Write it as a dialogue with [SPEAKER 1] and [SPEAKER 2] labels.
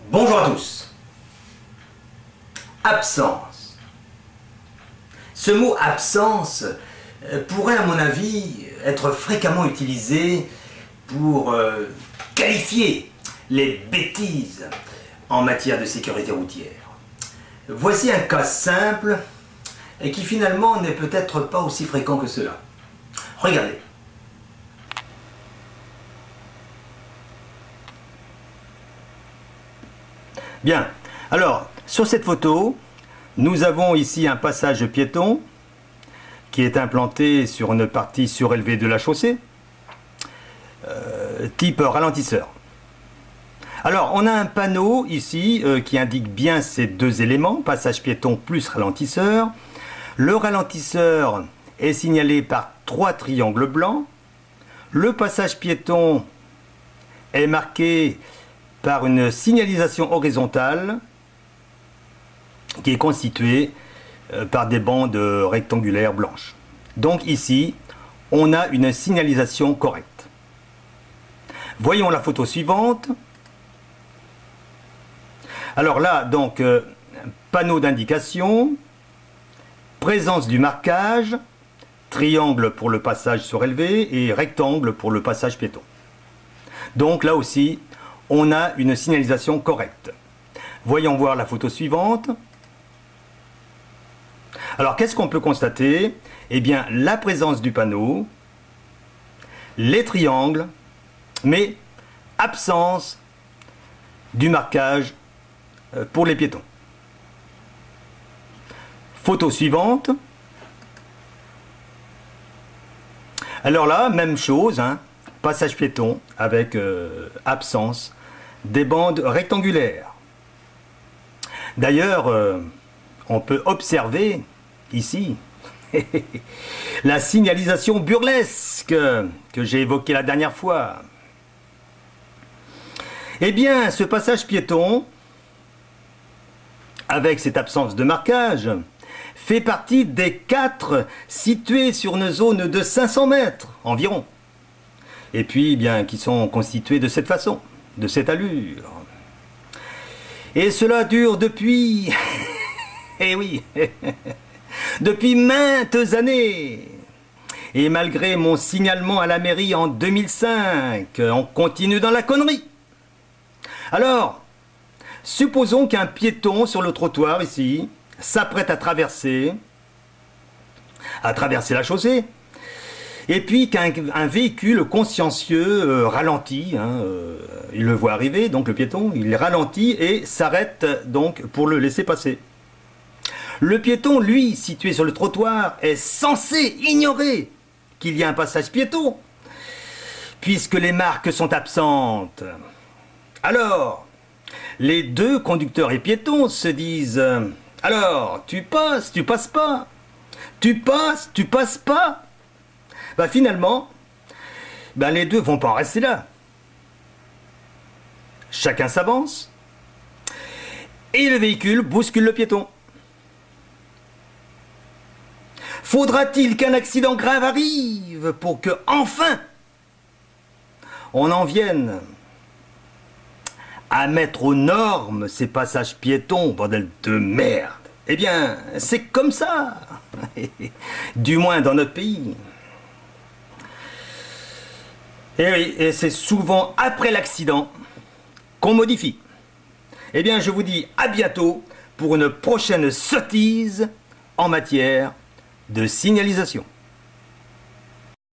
[SPEAKER 1] Bonjour à tous. Absence. Ce mot absence pourrait, à mon avis, être fréquemment utilisé pour qualifier les bêtises en matière de sécurité routière. Voici un cas simple et qui finalement n'est peut-être pas aussi fréquent que cela. Regardez. Bien, alors, sur cette photo, nous avons ici un passage piéton qui est implanté sur une partie surélevée de la chaussée, type ralentisseur. Alors, on a un panneau ici qui indique bien ces deux éléments, passage piéton plus ralentisseur. Le ralentisseur est signalé par 3 triangles blancs. Le passage piéton est marqué par une signalisation horizontale qui est constituée par des bandes rectangulaires blanches. Donc ici, on a une signalisation correcte. Voyons la photo suivante. Alors là, donc, panneau d'indication, présence du marquage, triangle pour le passage surélevé et rectangle pour le passage piéton. Donc là aussi, on a une signalisation correcte. Voyons voir la photo suivante. Alors, qu'est-ce qu'on peut constater? Eh bien, la présence du panneau, les triangles, mais absence du marquage pour les piétons. Photo suivante. Alors là, même chose, hein, passage piéton avec absence des bandes rectangulaires. D'ailleurs, on peut observer ici la signalisation burlesque que j'ai évoquée la dernière fois. Eh bien, ce passage piéton, avec cette absence de marquage, fait partie des 4 situés sur une zone de 500 mètres environ. Et puis, bien, qui sont constitués de cette façon, de cette allure. Et cela dure depuis, eh oui, depuis maintes années. Et malgré mon signalement à la mairie en 2005, on continue dans la connerie. Alors, supposons qu'un piéton sur le trottoir ici s'apprête à traverser la chaussée, et puis qu'un véhicule consciencieux ralentit, hein, il le voit arriver, donc le piéton, il ralentit et s'arrête donc pour le laisser passer. Le piéton, lui, situé sur le trottoir, est censé ignorer qu'il y a un passage piéton, puisque les marques sont absentes. Alors, les deux conducteurs et piétons se disent « Alors, tu passes pas. Tu passes pas. » Ben, finalement, les deux vont pas en rester là. Chacun s'avance et le véhicule bouscule le piéton. Faudra-t-il qu'un accident grave arrive pour que, enfin, on en vienne à mettre aux normes ces passages piétons, bordel de merde? Eh bien, c'est comme ça, du moins dans notre pays. Et oui, et c'est souvent après l'accident qu'on modifie. Eh bien, je vous dis à bientôt pour une prochaine sottise en matière de signalisation.